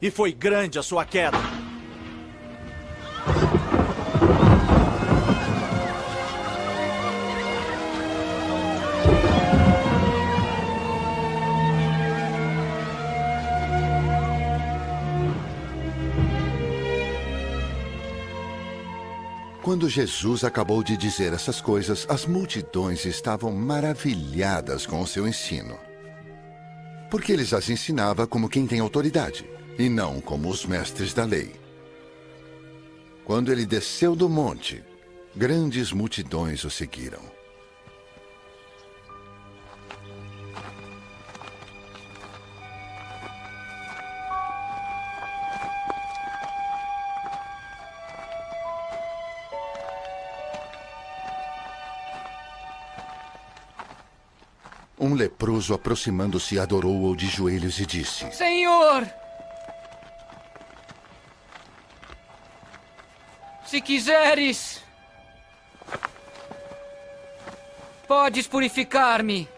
E foi grande a sua queda. Quando Jesus acabou de dizer essas coisas, as multidões estavam maravilhadas com o seu ensino. Porque ele as ensinava como quem tem autoridade, e não como os mestres da lei. Quando ele desceu do monte, grandes multidões o seguiram. Um leproso, aproximando-se, adorou-o de joelhos e disse: Senhor! Se quiseres, podes purificar-me.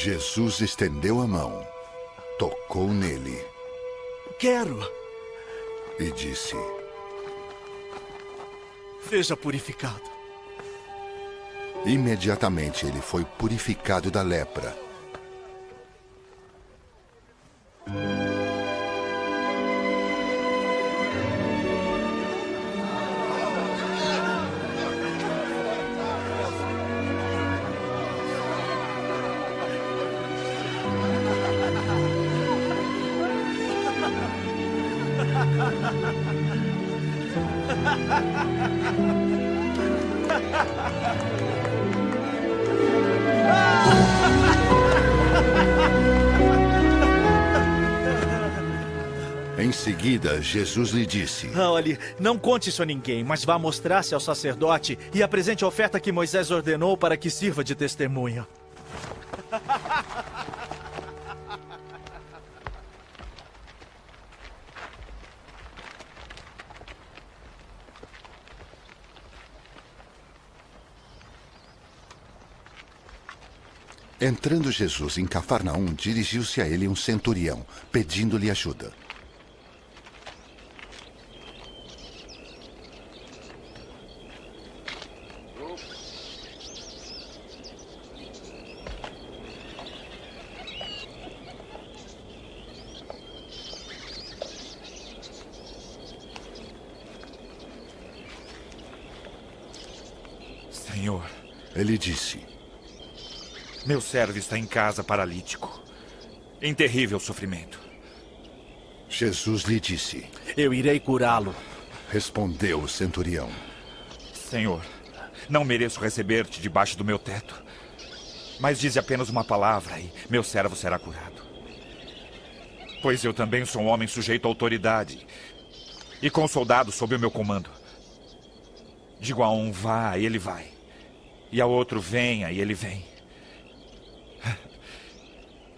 Jesus estendeu a mão, tocou nele. Quero. E disse: Seja purificado. Imediatamente ele foi purificado da lepra. Em seguida, Jesus lhe disse: Olhe, não conte isso a ninguém, mas vá mostrar-se ao sacerdote e apresente a oferta que Moisés ordenou para que sirva de testemunha. Entrando Jesus em Cafarnaum, dirigiu-se a ele um centurião, pedindo-lhe ajuda. Senhor, Ele disse: meu servo está em casa paralítico, em terrível sofrimento. Jesus lhe disse: Eu irei curá-lo. Respondeu o centurião: Senhor, não mereço receber-te debaixo do meu teto, mas dize apenas uma palavra e meu servo será curado. Pois eu também sou um homem sujeito à autoridade e com soldados sob o meu comando. Digo a um, vá, e ele vai. E ao outro, venha, e ele vem.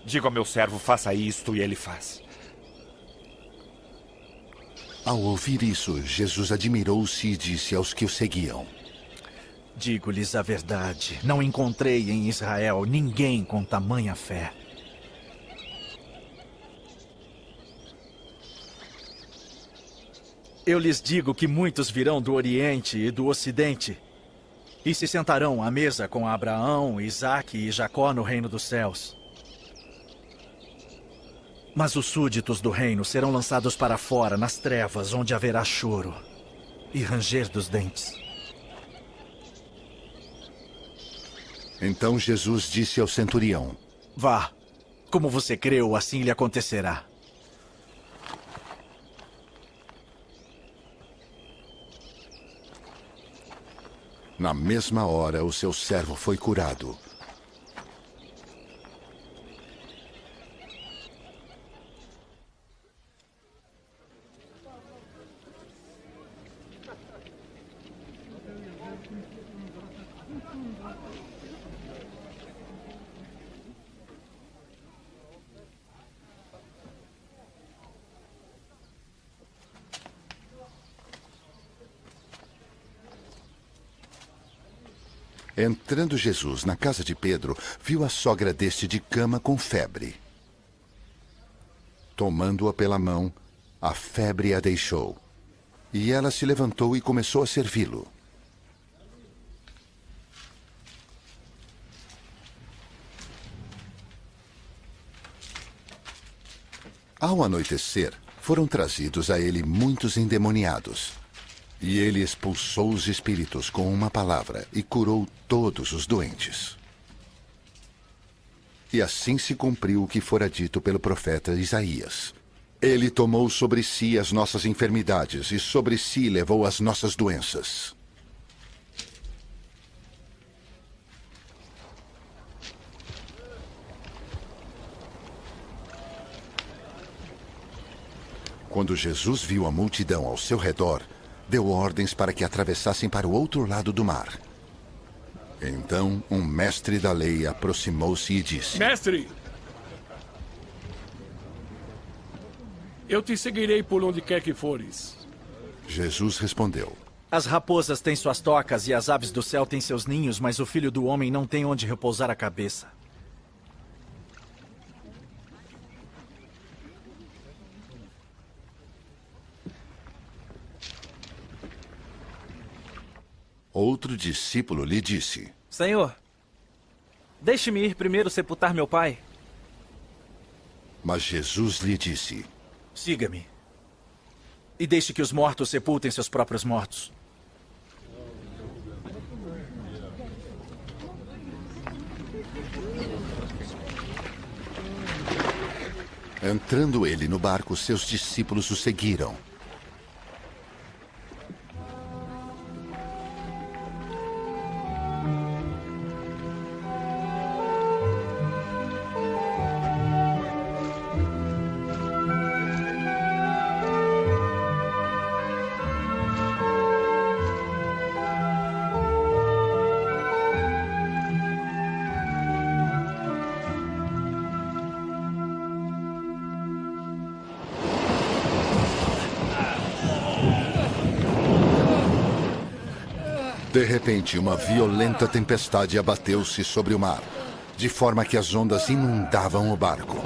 Digo ao meu servo, faça isto, e ele faz. Ao ouvir isso, Jesus admirou-se e disse aos que o seguiam: Digo-lhes a verdade, não encontrei em Israel ninguém com tamanha fé. Eu lhes digo que muitos virão do Oriente e do Ocidente e se sentarão à mesa com Abraão, Isaque e Jacó no reino dos céus. Mas os súditos do reino serão lançados para fora, nas trevas, onde haverá choro e ranger dos dentes. Então Jesus disse ao centurião: Vá, como você creu, assim lhe acontecerá. Na mesma hora, o seu servo foi curado. Entrando Jesus na casa de Pedro, viu a sogra deste de cama com febre. Tomando-a pela mão, a febre a deixou. E ela se levantou e começou a servi-lo. Ao anoitecer, foram trazidos a ele muitos endemoniados. E ele expulsou os espíritos com uma palavra e curou todos os doentes. E assim se cumpriu o que fora dito pelo profeta Isaías. Ele tomou sobre si as nossas enfermidades e sobre si levou as nossas doenças. Quando Jesus viu a multidão ao seu redor, deu ordens para que atravessassem para o outro lado do mar. Então, um mestre da lei aproximou-se e disse: Mestre, eu te seguirei por onde quer que fores. Jesus respondeu: As raposas têm suas tocas e as aves do céu têm seus ninhos, mas o Filho do Homem não tem onde repousar a cabeça. Outro discípulo lhe disse: Senhor, deixe-me ir primeiro sepultar meu pai. Mas Jesus lhe disse: Siga-me. E deixe que os mortos sepultem seus próprios mortos. Entrando ele no barco, seus discípulos o seguiram. De repente, uma violenta tempestade abateu-se sobre o mar, de forma que as ondas inundavam o barco.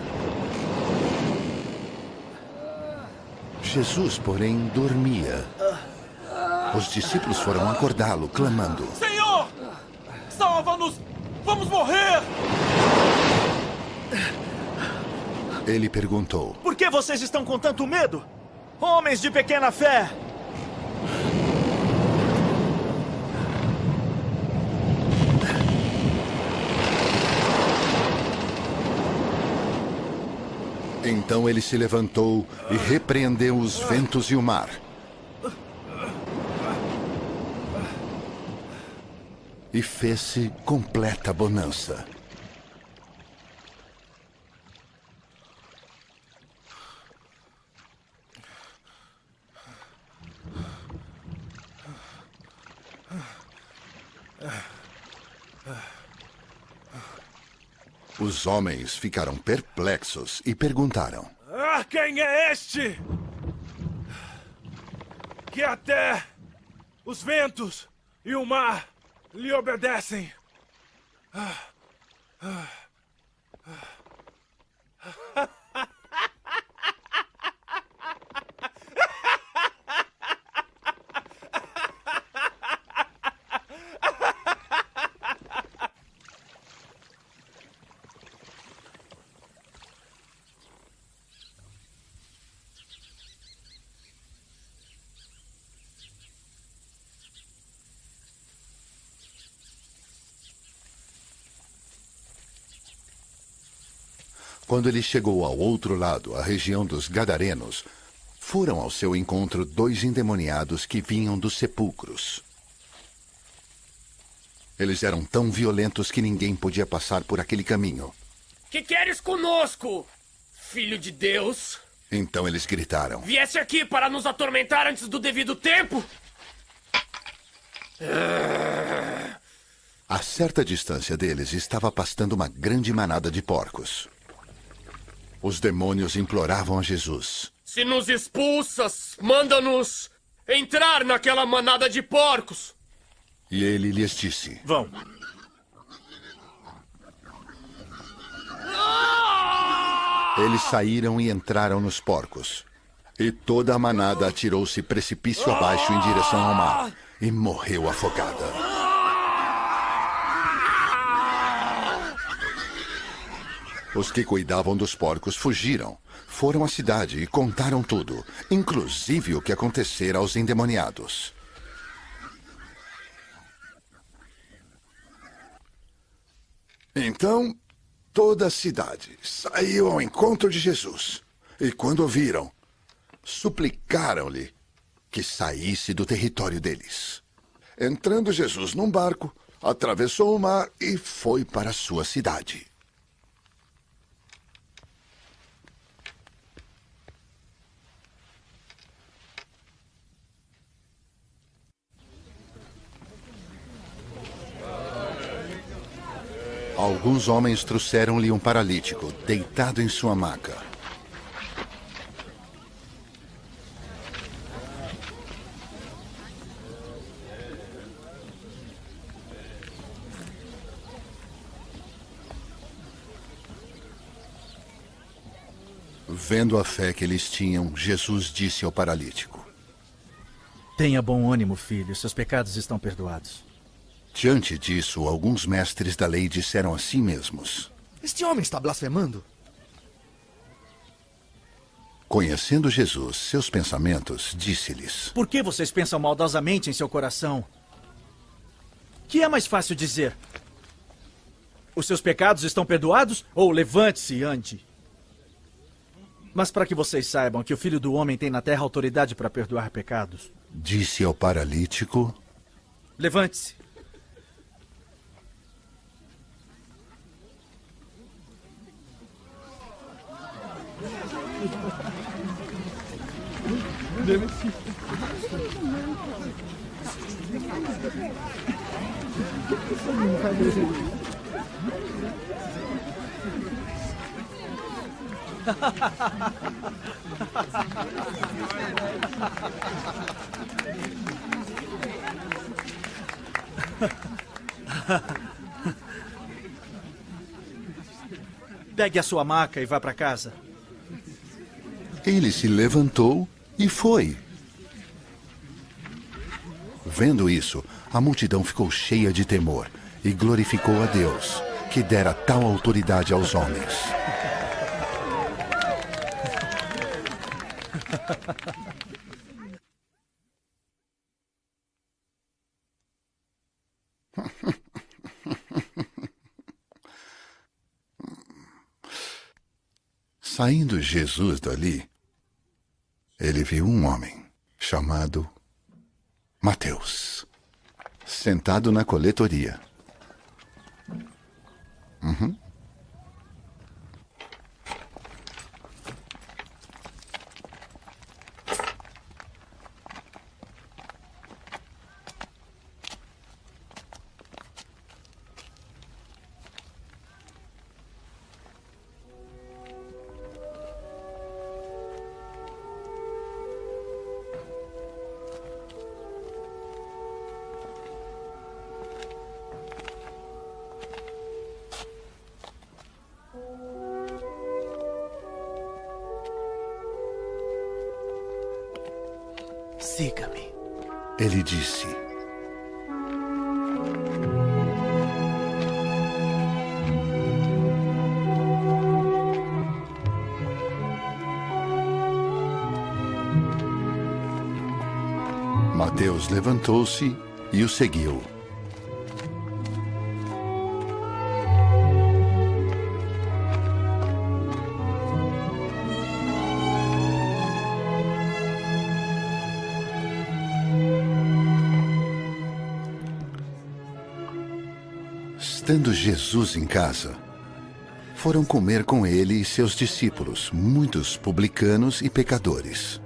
Jesus, porém, dormia. Os discípulos foram acordá-lo, clamando: Senhor! Salva-nos! Vamos morrer! Ele perguntou: Por que vocês estão com tanto medo? Homens de pequena fé! Então ele se levantou e repreendeu os ventos e o mar. E fez-se completa bonança. Os homens ficaram perplexos e perguntaram: Ah, quem é este? Que até os ventos e o mar lhe obedecem. Quando ele chegou ao outro lado, a região dos Gadarenos, foram ao seu encontro 2 endemoniados que vinham dos sepulcros. Eles eram tão violentos que ninguém podia passar por aquele caminho. Que queres conosco, filho de Deus? Então eles gritaram: Viesse aqui para nos atormentar antes do devido tempo? A certa distância deles estava pastando uma grande manada de porcos. Os demônios imploravam a Jesus: Se nos expulsas, manda-nos entrar naquela manada de porcos. E ele lhes disse: Vão. Eles saíram e entraram nos porcos. E toda a manada atirou-se precipício abaixo em direção ao mar e morreu afogada. Os que cuidavam dos porcos fugiram, foram à cidade e contaram tudo, inclusive o que acontecera aos endemoniados. Então, toda a cidade saiu ao encontro de Jesus. E quando o viram, suplicaram-lhe que saísse do território deles. Entrando Jesus num barco, atravessou o mar e foi para a sua cidade. Alguns homens trouxeram-lhe um paralítico, deitado em sua maca. Vendo a fé que eles tinham, Jesus disse ao paralítico: Tenha bom ânimo, filho. Seus pecados estão perdoados. Diante disso, alguns mestres da lei disseram a si mesmos: Este homem está blasfemando. Conhecendo Jesus, seus pensamentos, disse-lhes: Por que vocês pensam maldosamente em seu coração? Que é mais fácil dizer? Os seus pecados estão perdoados? Ou levante-se e ande? Mas para que vocês saibam que o Filho do Homem tem na terra autoridade para perdoar pecados. Disse ao paralítico: Levante-se. Pegue a sua maca e vá para casa. Ele se levantou e foi. Vendo isso, a multidão ficou cheia de temor e glorificou a Deus, que dera tal autoridade aos homens. Saindo Jesus dali, ele viu um homem chamado Mateus, sentado na coletoria. Siga-me. Ele disse: Mateus levantou-se e o seguiu. Estando Jesus em casa, foram comer com ele e seus discípulos, muitos publicanos e pecadores.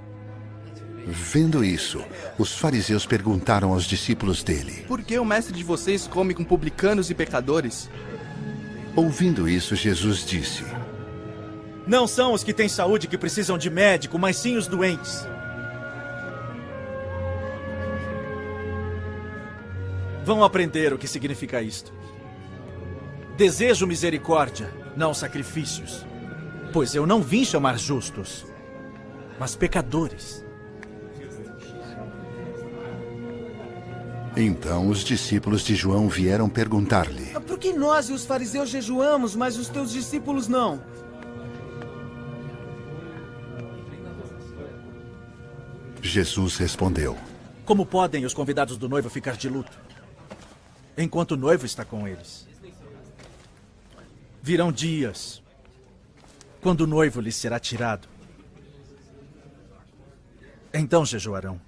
Vendo isso, os fariseus perguntaram aos discípulos dele: Por que o mestre de vocês come com publicanos e pecadores? Ouvindo isso, Jesus disse: Não são os que têm saúde que precisam de médico, mas sim os doentes. Vão aprender o que significa isto. Desejo misericórdia, não sacrifícios. Pois eu não vim chamar justos, mas pecadores. Então os discípulos de João vieram perguntar-lhe: Por que nós e os fariseus jejuamos, mas os teus discípulos não? Jesus respondeu: Como podem os convidados do noivo ficar de luto, enquanto o noivo está com eles? Virão dias quando o noivo lhes será tirado. Então jejuarão.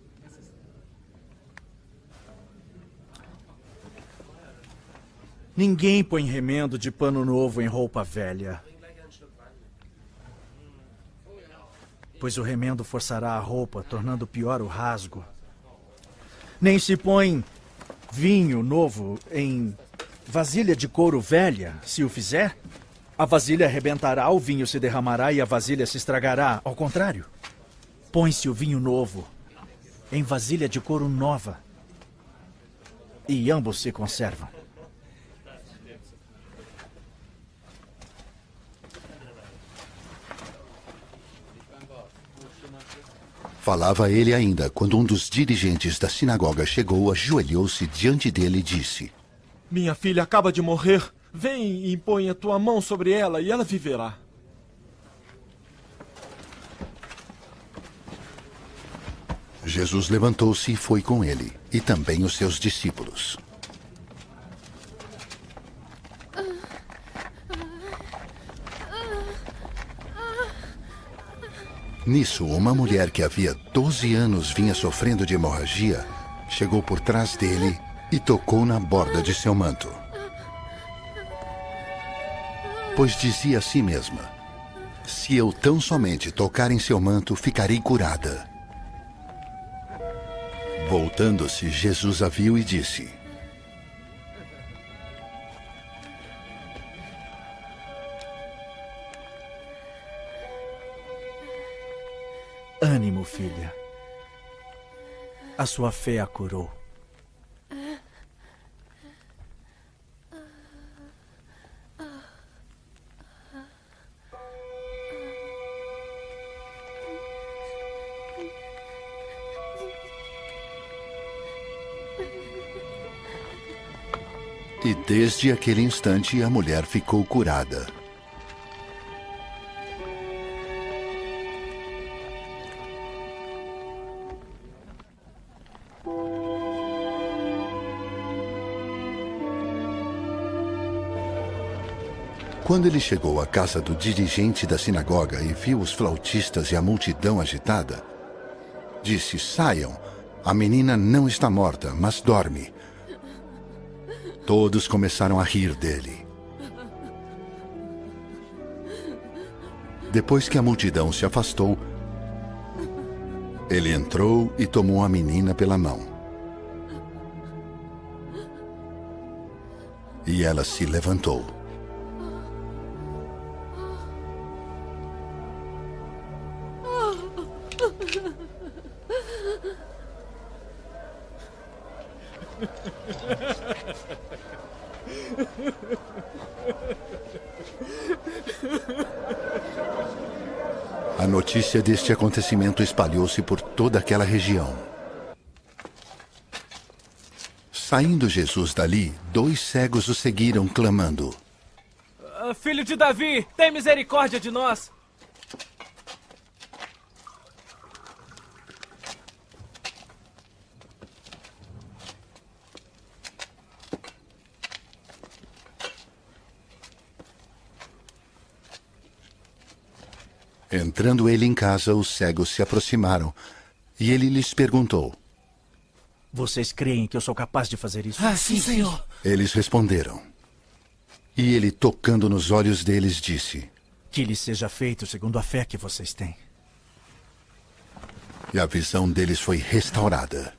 Ninguém põe remendo de pano novo em roupa velha, pois o remendo forçará a roupa, tornando pior o rasgo. Nem se põe vinho novo em vasilha de couro velha. Se o fizer, a vasilha arrebentará, o vinho se derramará e a vasilha se estragará. Ao contrário, põe-se o vinho novo em vasilha de couro nova e ambos se conservam. Falava ele ainda, quando um dos dirigentes da sinagoga chegou, ajoelhou-se diante dele e disse: Minha filha acaba de morrer. Vem e põe a tua mão sobre ela e ela viverá. Jesus levantou-se e foi com ele, e também os seus discípulos. Nisso, uma mulher que havia 12 anos vinha sofrendo de hemorragia, chegou por trás dele e tocou na borda de seu manto. Pois dizia a si mesma: se eu tão somente tocar em seu manto, ficarei curada. Voltando-se, Jesus a viu e disse: Ânimo, filha. A sua fé a curou. E desde aquele instante a mulher ficou curada. Quando ele chegou à casa do dirigente da sinagoga e viu os flautistas e a multidão agitada, disse: saiam, a menina não está morta, mas dorme. Todos começaram a rir dele. Depois que a multidão se afastou, ele entrou e tomou a menina pela mão. E ela se levantou. A notícia deste acontecimento espalhou-se por toda aquela região. Saindo Jesus dali, 2 cegos o seguiram, clamando: Filho de Davi, tem misericórdia de nós! Entrando ele em casa, os cegos se aproximaram, e ele lhes perguntou: Vocês creem que eu sou capaz de fazer isso? Sim, Senhor. Eles responderam. E ele, tocando nos olhos deles, disse: Que lhes seja feito segundo a fé que vocês têm. E a visão deles foi restaurada.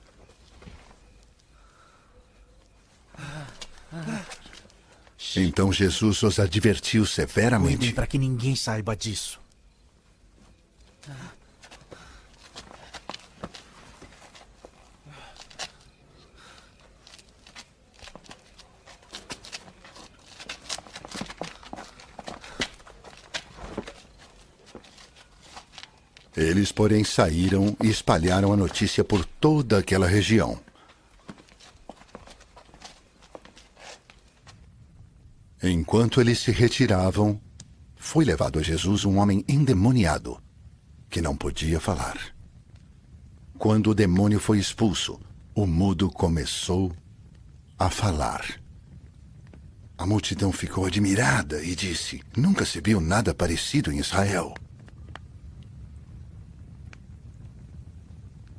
Então Jesus os advertiu severamente: Cuidem para que ninguém saiba disso. Eles, porém, saíram e espalharam a notícia por toda aquela região. Enquanto eles se retiravam, foi levado a Jesus um homem endemoniado, que não podia falar. Quando o demônio foi expulso, o mudo começou a falar. A multidão ficou admirada e disse: nunca se viu nada parecido em Israel.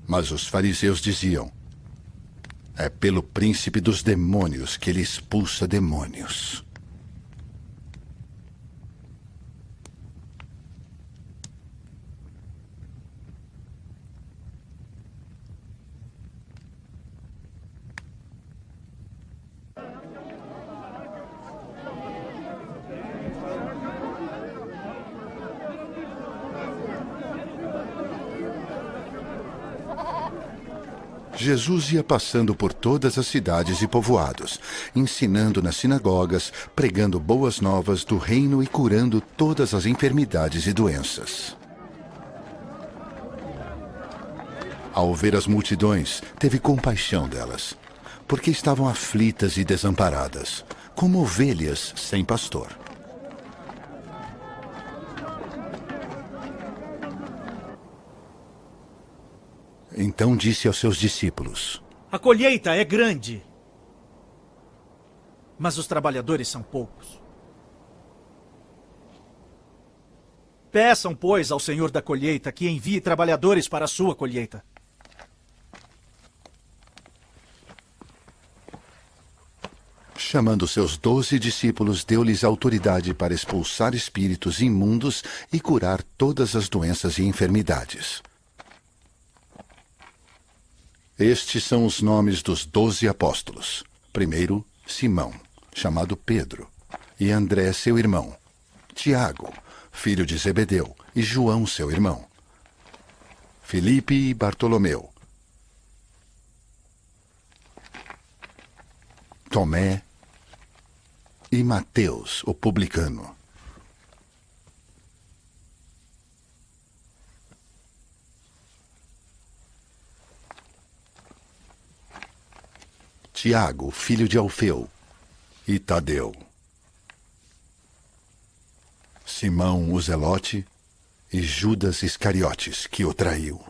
Mas os fariseus diziam: é pelo príncipe dos demônios que ele expulsa demônios. Jesus ia passando por todas as cidades e povoados, ensinando nas sinagogas, pregando boas novas do reino e curando todas as enfermidades e doenças. Ao ver as multidões, teve compaixão delas, porque estavam aflitas e desamparadas, como ovelhas sem pastor. Então disse aos seus discípulos: a colheita é grande, mas os trabalhadores são poucos. Peçam, pois, ao Senhor da colheita que envie trabalhadores para a sua colheita. Chamando seus 12 discípulos, deu-lhes autoridade para expulsar espíritos imundos e curar todas as doenças e enfermidades. Estes são os nomes dos 12 apóstolos. Primeiro, Simão, chamado Pedro, e André, seu irmão. Tiago, filho de Zebedeu, e João, seu irmão. Filipe e Bartolomeu. Tomé e Mateus, o publicano. Tiago, filho de Alfeu, e Tadeu. Simão, o Zelote, e Judas Iscariotes, que o traiu.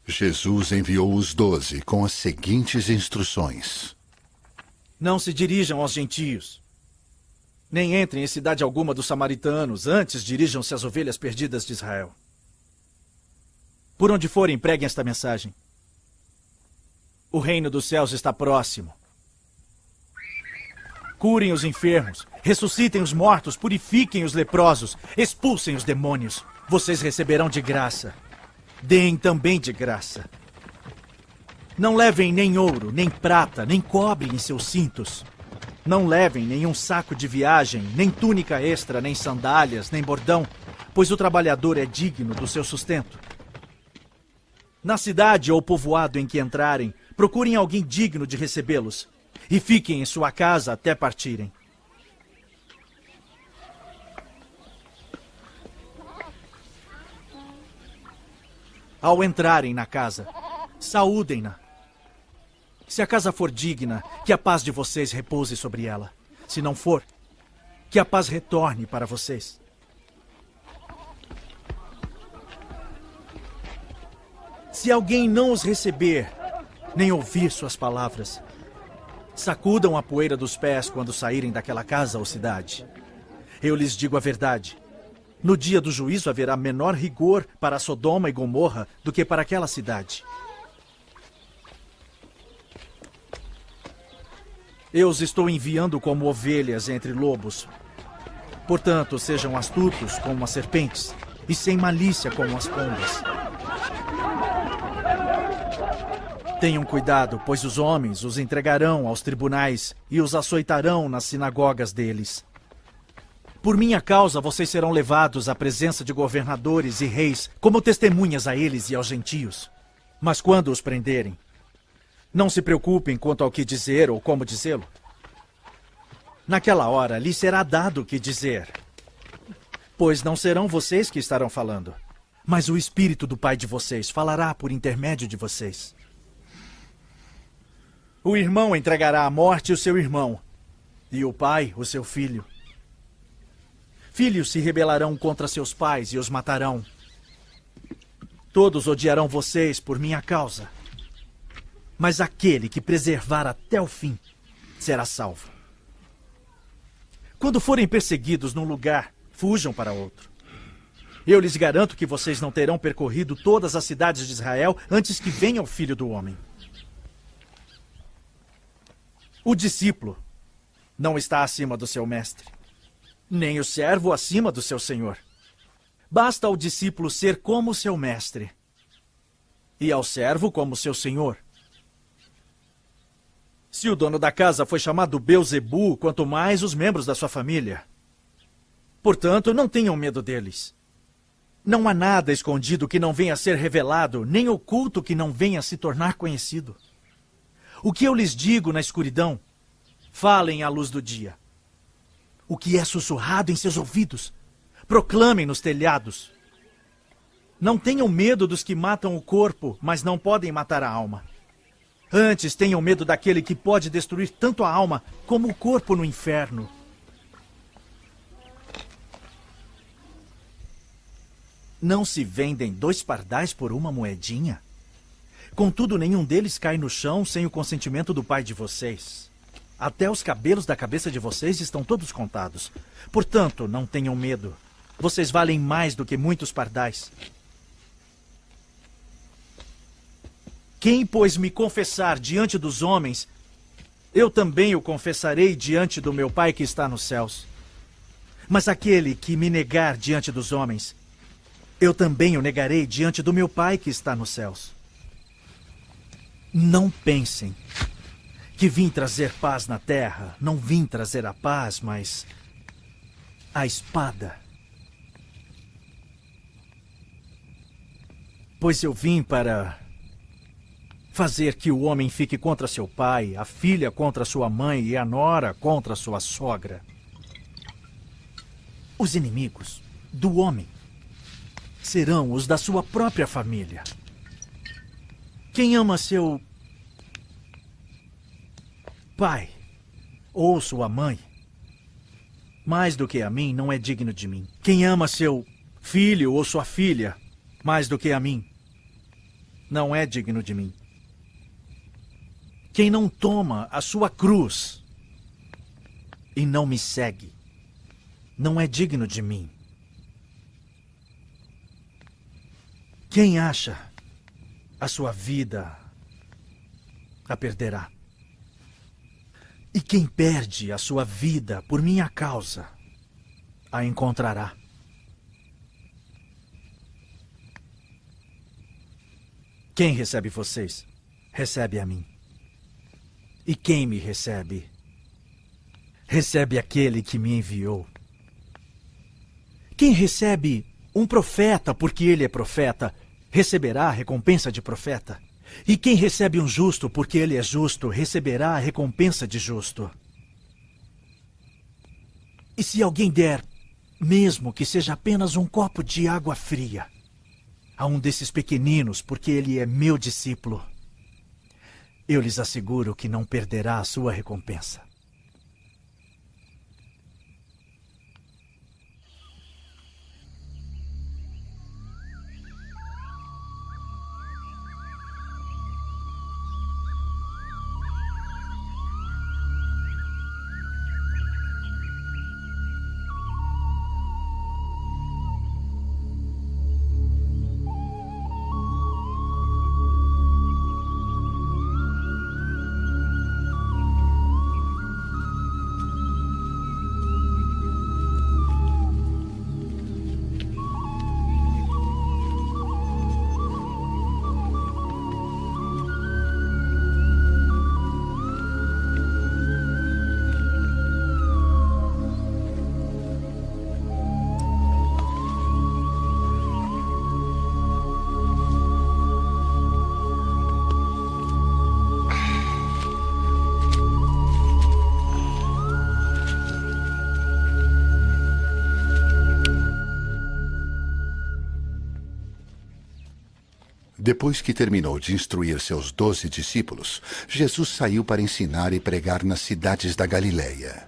Jesus enviou os 12 com as seguintes instruções: não se dirijam aos gentios, nem entrem em cidade alguma dos samaritanos, antes dirijam-se às ovelhas perdidas de Israel. Por onde forem, preguem esta mensagem: o reino dos céus está próximo. Curem os enfermos, ressuscitem os mortos, purifiquem os leprosos, expulsem os demônios. Vocês receberão de graça. Deem também de graça. Não levem nem ouro, nem prata, nem cobre em seus cintos. Não levem nenhum saco de viagem, nem túnica extra, nem sandálias, nem bordão, pois o trabalhador é digno do seu sustento. Na cidade ou povoado em que entrarem, procurem alguém digno de recebê-los e fiquem em sua casa até partirem. Ao entrarem na casa, saúdem-na. Se a casa for digna, que a paz de vocês repouse sobre ela. Se não for, que a paz retorne para vocês. Se alguém não os receber, nem ouvir suas palavras, sacudam a poeira dos pés quando saírem daquela casa ou cidade. Eu lhes digo a verdade. No dia do juízo haverá menor rigor para Sodoma e Gomorra do que para aquela cidade. Eu os estou enviando como ovelhas entre lobos. Portanto, sejam astutos como as serpentes e sem malícia como as pombas. Tenham cuidado, pois os homens os entregarão aos tribunais e os açoitarão nas sinagogas deles. Por minha causa, vocês serão levados à presença de governadores e reis como testemunhas a eles e aos gentios. Mas quando os prenderem, não se preocupem quanto ao que dizer ou como dizê-lo. Naquela hora lhe será dado o que dizer. Pois não serão vocês que estarão falando, mas o Espírito do Pai de vocês falará por intermédio de vocês. O irmão entregará à morte o seu irmão, e o pai o seu filho. Filhos se rebelarão contra seus pais e os matarão. Todos odiarão vocês por minha causa. Mas aquele que preservar até o fim será salvo. Quando forem perseguidos num lugar, fujam para outro. Eu lhes garanto que vocês não terão percorrido todas as cidades de Israel antes que venha o Filho do Homem. O discípulo não está acima do seu mestre, nem o servo acima do seu senhor. Basta ao discípulo ser como seu mestre, e ao servo como seu senhor. Se o dono da casa foi chamado Beelzebu, quanto mais os membros da sua família. Portanto, não tenham medo deles. Não há nada escondido que não venha a ser revelado, nem oculto que não venha a se tornar conhecido. O que eu lhes digo na escuridão, falem à luz do dia. O que é sussurrado em seus ouvidos, proclamem nos telhados. Não tenham medo dos que matam o corpo, mas não podem matar a alma. Antes tenham medo daquele que pode destruir tanto a alma como o corpo no inferno. Não se vendem 2 pardais por uma moedinha? Contudo, nenhum deles cai no chão sem o consentimento do Pai de vocês. Até os cabelos da cabeça de vocês estão todos contados. Portanto, não tenham medo. Vocês valem mais do que muitos pardais. Quem, pois, me confessar diante dos homens, eu também o confessarei diante do meu Pai que está nos céus. Mas aquele que me negar diante dos homens, eu também o negarei diante do meu Pai que está nos céus. Não pensem que vim trazer paz na terra. Não vim trazer a paz, mas a espada. Pois eu vim para fazer que o homem fique contra seu pai, a filha contra sua mãe e a nora contra sua sogra. Os inimigos do homem serão os da sua própria família. Quem ama seu pai ou sua mãe mais do que a mim não é digno de mim. Quem ama seu filho ou sua filha mais do que a mim não é digno de mim. Quem não toma a sua cruz e não me segue não é digno de mim. Quem acha a sua vida a perderá. E quem perde a sua vida por minha causa a encontrará. Quem recebe vocês, recebe a mim. E quem me recebe, recebe aquele que me enviou. Quem recebe um profeta porque ele é profeta, receberá a recompensa de profeta. E quem recebe um justo porque ele é justo, receberá a recompensa de justo. E se alguém der, mesmo que seja apenas um copo de água fria, a um desses pequeninos, porque ele é meu discípulo, eu lhes asseguro que não perderá a sua recompensa. Depois que terminou de instruir seus 12 discípulos, Jesus saiu para ensinar e pregar nas cidades da Galileia.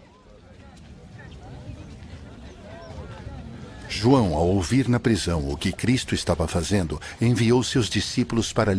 João, ao ouvir na prisão o que Cristo estava fazendo, enviou seus discípulos para